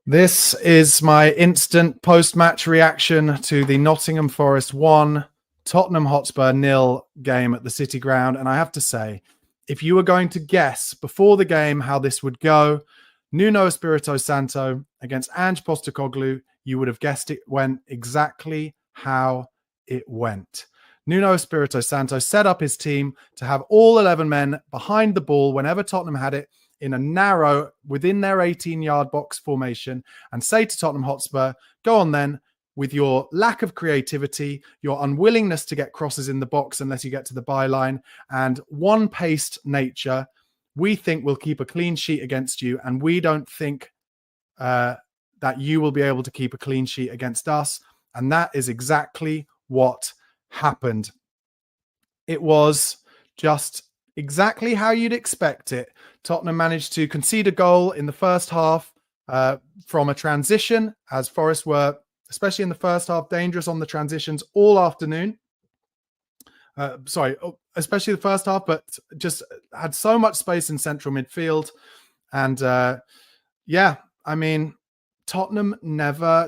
This is my instant post-match reaction to the Nottingham Forest 1, Tottenham Hotspur 0 game at the City Ground. And I have to say, if you were going to guess before the game how this would go, Nuno Espirito Santo against Ange Postecoglou, you would have guessed it went exactly how it went. Nuno Espirito Santo set up his team to have all 11 men behind the ball whenever Tottenham had it, in a narrow, within their 18-yard box formation, and say to Tottenham Hotspur, go on then, with your lack of creativity, your unwillingness to get crosses in the box unless you get to the byline, and one-paced nature, we think we'll keep a clean sheet against you, and we don't think that you will be able to keep a clean sheet against us. And that is exactly what happened. It was just exactly how you'd expect it. Tottenham managed to concede a goal in the first half from a transition, as Forest were, especially in the first half, dangerous on the transitions all afternoon. Especially the first half, but just had so much space in central midfield. And Tottenham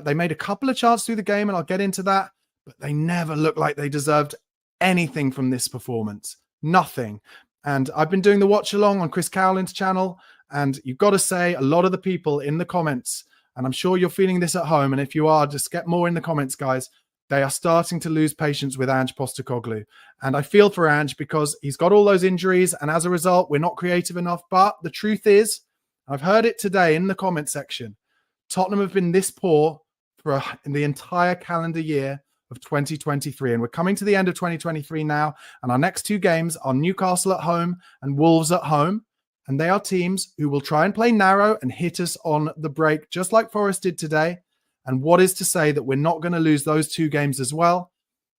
they made a couple of chances through the game, and I'll get into that, but they never looked like they deserved anything from this performance. Nothing. And I've been doing the watch along on Chris Cowlin's channel, and you've got to say, a lot of the people in the comments, and I'm sure you're feeling this at home, and if you are, just get more in the comments, guys. They are starting to lose patience with Ange Postecoglou. And I feel for Ange because he's got all those injuries, and as a result, we're not creative enough. But the truth is, I've heard it today in the comment section, Tottenham have been this poor in the entire calendar year of 2023, and we're coming to the end of 2023 now, and our next two games are Newcastle at home and Wolves at home, and they are teams who will try and play narrow and hit us on the break, just like Forest did today. And what is to say that we're not going to lose those two games as well?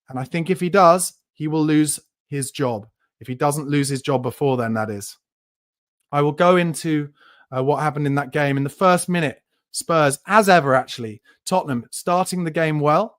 And I think if he does, he will lose his job. If he doesn't lose his job before then, that is. I will go into what happened in that game. In the first minute, Spurs, as ever actually, Tottenham starting the game well,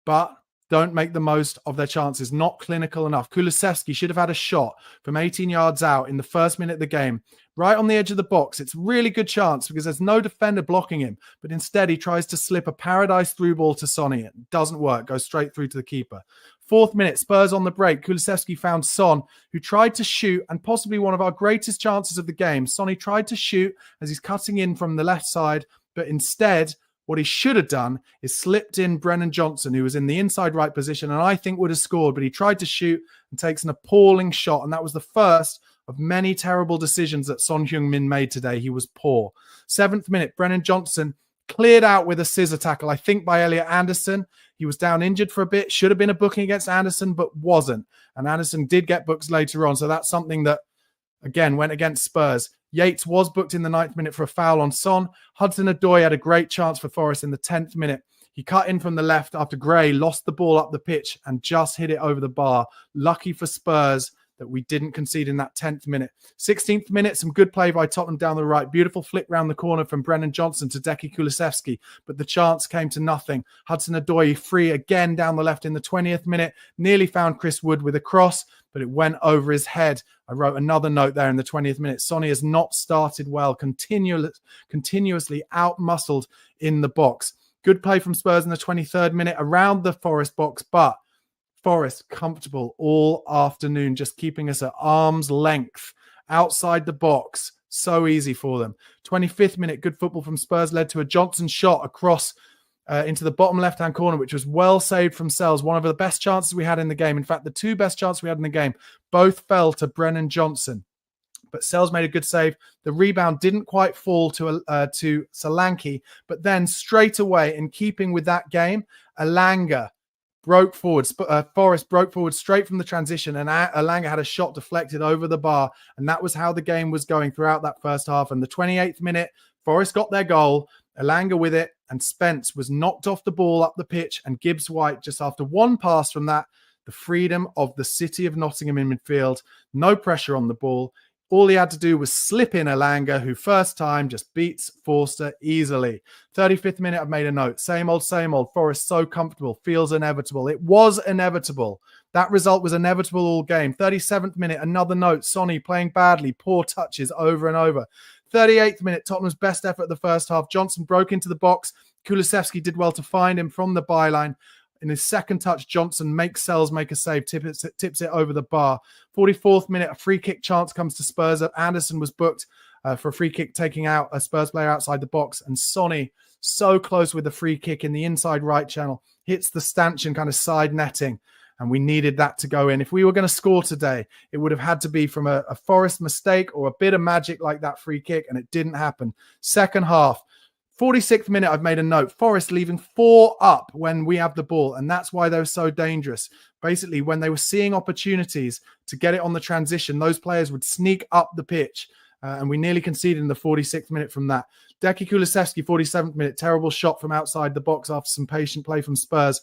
but don't make the most of their chances. Not clinical enough. Kulusevski should have had a shot from 18 yards out in the first minute of the game, right on the edge of the box. It's a really good chance because there's no defender blocking him, but instead he tries to slip a paradise through ball to Sonny. It doesn't work. Goes straight through to the keeper. 4th minute, Spurs on the break. Kulusevski found Son, who tried to shoot, and possibly one of our greatest chances of the game. Sonny tried to shoot as he's cutting in from the left side, but instead, what he should have done is slipped in Brennan Johnson, who was in the inside right position, and I think would have scored, but he tried to shoot and takes an appalling shot, and that was the first of many terrible decisions that Son Heung-min made today. He was poor. 7th minute, Brennan Johnson cleared out with a scissor tackle, I think by Elliot Anderson. He was down injured for a bit, should have been a booking against Anderson, but wasn't. And Anderson did get booked later on, so that's something that, again, went against Spurs. Yates was booked in the 9th minute for a foul on Son. Hudson-Odoi had a great chance for Forest in the 10th minute. He cut in from the left after Gray lost the ball up the pitch and just hit it over the bar. Lucky for Spurs that we didn't concede in that 10th minute. 16th minute, some good play by Tottenham down the right. Beautiful flick round the corner from Brennan Johnson to Deki Kulusevski, but the chance came to nothing. Hudson-Odoi free again down the left in the 20th minute. Nearly found Chris Wood with a cross, but it went over his head. I wrote another note there in the 20th minute. Sonny has not started well, continuously out-muscled in the box. Good play from Spurs in the 23rd minute around the Forest box, but Forest comfortable all afternoon, just keeping us at arm's length outside the box. So easy for them. 25th minute, good football from Spurs led to a Johnson shot across into the bottom left-hand corner, which was well saved from Sells. One of the best chances we had in the game. In fact, the two best chances we had in the game both fell to Brennan Johnson. But Sells made a good save. The rebound didn't quite fall to Solanke, but then straight away, in keeping with that game, Elanga broke forward. Forest broke forward straight from the transition, and Elanga had a shot deflected over the bar, and that was how the game was going throughout that first half. And the 28th minute, Forest got their goal, Elanga with it, and Spence was knocked off the ball up the pitch, and Gibbs White, just after one pass from that, the freedom of the city of Nottingham in midfield, no pressure on the ball. All he had to do was slip in Elanga, who first time just beats Forster easily. 35th minute, I've made a note. Same old, same old. Forest so comfortable. Feels inevitable. It was inevitable. That result was inevitable all game. 37th minute, another note. Sonny playing badly. Poor touches over and over. 38th minute, Tottenham's best effort of the first half. Johnson broke into the box. Kulusevski did well to find him from the byline. In his second touch, Johnson makes Sells make a save, tips it over the bar. 44th minute, a free kick chance comes to Spurs. Anderson was booked for a free kick, taking out a Spurs player outside the box. And Sonny, so close with the free kick in the inside right channel, hits the stanchion kind of side netting. And we needed that to go in. If we were going to score today, it would have had to be from a Forest mistake or a bit of magic like that free kick, and it didn't happen. Second half, 46th minute, I've made a note. Forest leaving 4 up when we have the ball, and that's why they were so dangerous. Basically, when they were seeing opportunities to get it on the transition, those players would sneak up the pitch, and we nearly conceded in the 46th minute from that. Deki Kulusevski, 47th minute, terrible shot from outside the box after some patient play from Spurs.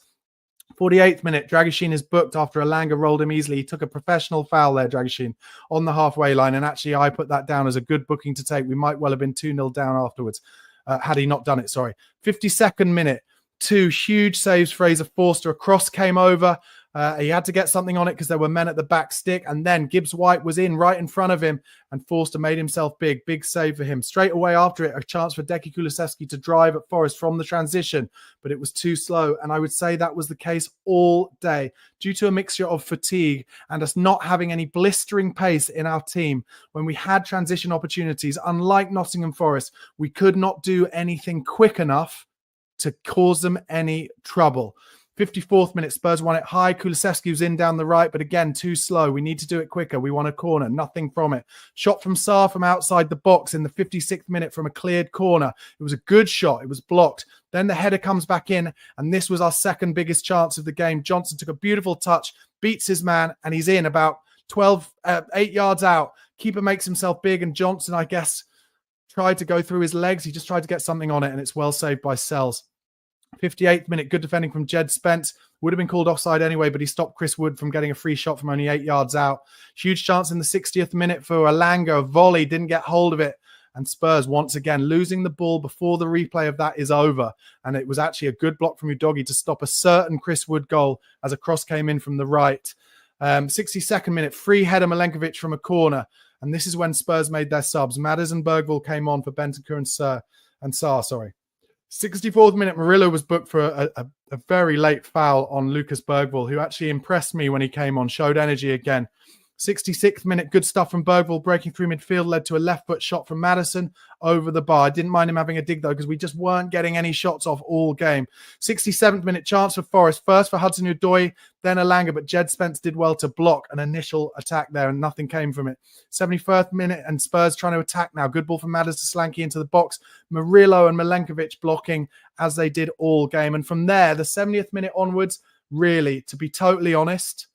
48th minute, Dragusin is booked after Elanga rolled him easily. He took a professional foul there, Dragusin, on the halfway line. And actually, I put that down as a good booking to take. We might well have been 2-0 down afterwards had he not done it, sorry. 52nd minute, 2 huge saves. Fraser Forster, a cross came over. He had to get something on it because there were men at the back stick. And then Gibbs-White was in right in front of him. And Forster made himself big. Big save for him. Straight away after it, a chance for Deki Kulusevski to drive at Forest from the transition. But it was too slow. And I would say that was the case all day. Due to a mixture of fatigue and us not having any blistering pace in our team, when we had transition opportunities, unlike Nottingham Forest, we could not do anything quick enough to cause them any trouble. 54th minute, Spurs won it high. Kulusevski was in down the right, but again, too slow. We need to do it quicker. We want a corner. Nothing from it. Shot from Sarr from outside the box in the 56th minute from a cleared corner. It was a good shot. It was blocked. Then the header comes back in, and this was our second biggest chance of the game. Johnson took a beautiful touch, beats his man, and he's in about 8 yards out. Keeper makes himself big, and Johnson, I guess, tried to go through his legs. He just tried to get something on it, and it's well saved by Sells. 58th minute, good defending from Jed Spence. Would have been called offside anyway, but he stopped Chris Wood from getting a free shot from only 8 yards out. Huge chance in the 60th minute for Elanga. A volley, didn't get hold of it. And Spurs, once again, losing the ball before the replay of that is over. And it was actually a good block from Udogie to stop a certain Chris Wood goal as a cross came in from the right. 62nd minute, free header Milenkovic from a corner. And this is when Spurs made their subs. Madders and Bergvall came on for Bentancur and Sarr. 64th minute, Murillo was booked for a very late foul on Lucas Bergvall, who actually impressed me when he came on, showed energy again. 66th minute, good stuff from Bergvall, breaking through midfield, led to a left foot shot from Maddison over the bar. I didn't mind him having a dig, though, because we just weren't getting any shots off all game. 67th minute, chance for Forest, first for Hudson-Odoi, then Elanga, but Jed Spence did well to block an initial attack there, and nothing came from it. 71st minute, and Spurs trying to attack now. Good ball from Madders to Slanky into the box. Murillo and Milenkovic blocking as they did all game. And from there, the 70th minute onwards, really, to be totally honest,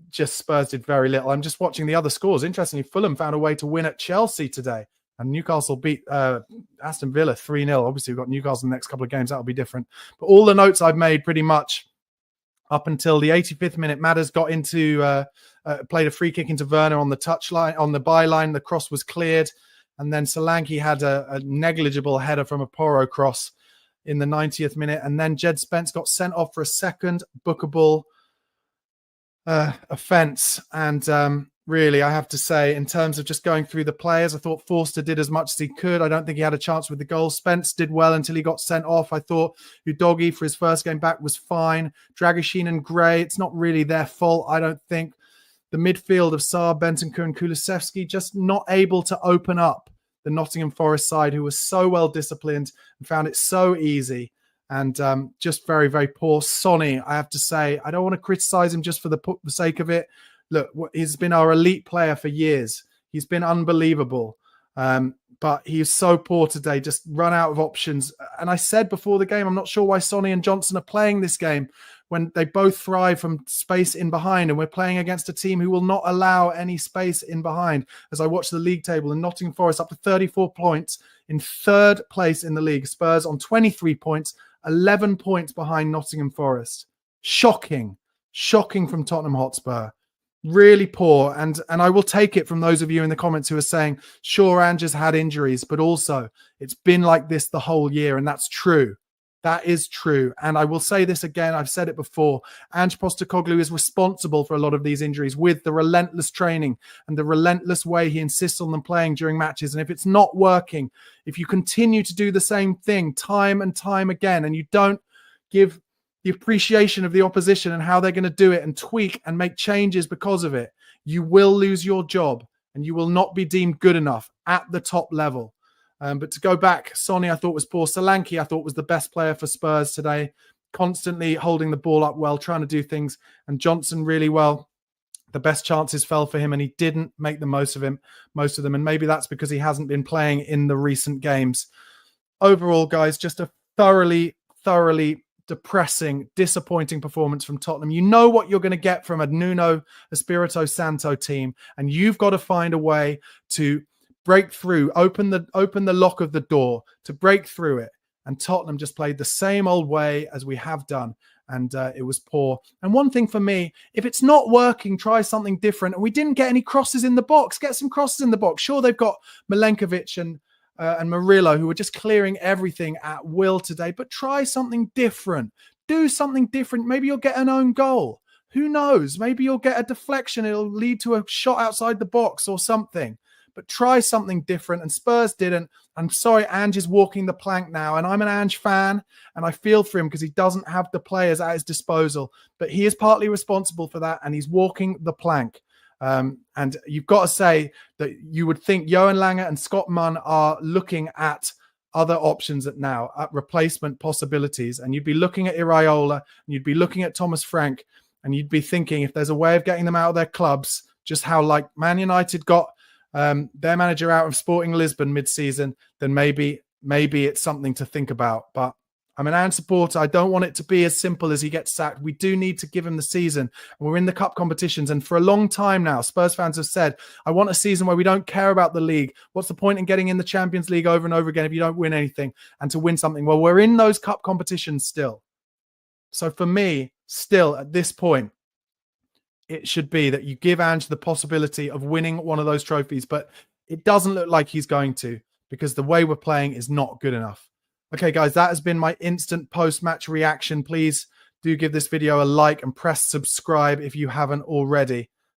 just Spurs did very little. I'm just watching the other scores. Interestingly, Fulham found a way to win at Chelsea today, and Newcastle beat Aston Villa 3-0. Obviously, we've got Newcastle in the next couple of games. That'll be different. But all the notes I've made pretty much up until the 85th minute, Madders got into, played a free kick into Werner on the touchline, on the byline. The cross was cleared. And then Solanke had a negligible header from a Porro cross in the 90th minute. And then Jed Spence got sent off for a second bookable offence. And really, I have to say, in terms of just going through the players, I thought Forster did as much as he could. I don't think he had a chance with the goal. Spence did well until he got sent off. I thought Udogie for his first game back was fine. Dragusin and Gray, it's not really their fault, I don't think. The midfield of Sarr, Bentancur and Kulusevski just not able to open up the Nottingham Forest side, who was so well disciplined and found it so easy. And just very, very poor. Sonny, I have to say, I don't want to criticize him just for the sake of it. Look, he's been our elite player for years. He's been unbelievable. But he is so poor today, just run out of options. And I said before the game, I'm not sure why Sonny and Johnson are playing this game when they both thrive from space in behind. And we're playing against a team who will not allow any space in behind. As I watch the league table, and Nottingham Forest up to 34 points in third place in the league. Spurs on 23 points, 11 points behind Nottingham Forest. Shocking from Tottenham Hotspur. Really poor. And I will take it from those of you in the comments who are saying, sure, ANGE has had injuries, but also it's been like this the whole year. And that's true. That is true. And I will say this again, I've said it before, Ange Postecoglou is responsible for a lot of these injuries with the relentless training and the relentless way he insists on them playing during matches. And if it's not working, if you continue to do the same thing time and time again, and you don't give the appreciation of the opposition and how they're going to do it and tweak and make changes because of it, you will lose your job and you will not be deemed good enough at the top level. But to go back, Sonny I thought was poor. Solanke I thought was the best player for Spurs today, constantly holding the ball up well, trying to do things. And Johnson really well. The best chances fell for him and he didn't make the most of them. And maybe that's because he hasn't been playing in the recent games. Overall, guys, just a thoroughly depressing, disappointing performance from Tottenham. You know what you're going to get from a Nuno Espirito Santo team, and you've got to find a way to break through, open the lock of the door to break through it. And Tottenham just played the same old way as we have done. And it was poor. And one thing for me, if it's not working, try something different. And we didn't get any crosses in the box. Get some crosses in the box. Sure, they've got Milenkovic and Murillo, who were just clearing everything at will today. But try something different. Do something different. Maybe you'll get an own goal. Who knows? Maybe you'll get a deflection. It'll lead to a shot outside the box or something. But try something different, and Spurs didn't. I'm sorry, Ange is walking the plank now, and I'm an Ange fan, and I feel for him because he doesn't have the players at his disposal. But he is partly responsible for that, and he's walking the plank. And you've got to say that you would think Johan Lange and Scott Munn are looking at other options now, at replacement possibilities. And you'd be looking at Iraola, and you'd be looking at Thomas Frank, and you'd be thinking if there's a way of getting them out of their clubs, just how like Man United got their manager out of Sporting Lisbon mid-season, then maybe it's something to think about. But I'm an Ange supporter. I don't want it to be as simple as he gets sacked. We do need to give him the season. We're in the cup competitions. And for a long time now, Spurs fans have said, I want a season where we don't care about the league. What's the point in getting in the Champions League over and over again if you don't win anything? And to win something, well, we're in those cup competitions still. So for me, still at this point, it should be that you give Ange the possibility of winning one of those trophies, but it doesn't look like he's going to, because the way we're playing is not good enough. Okay, guys, that has been my instant post-match reaction. Please do give this video a like and press subscribe if you haven't already.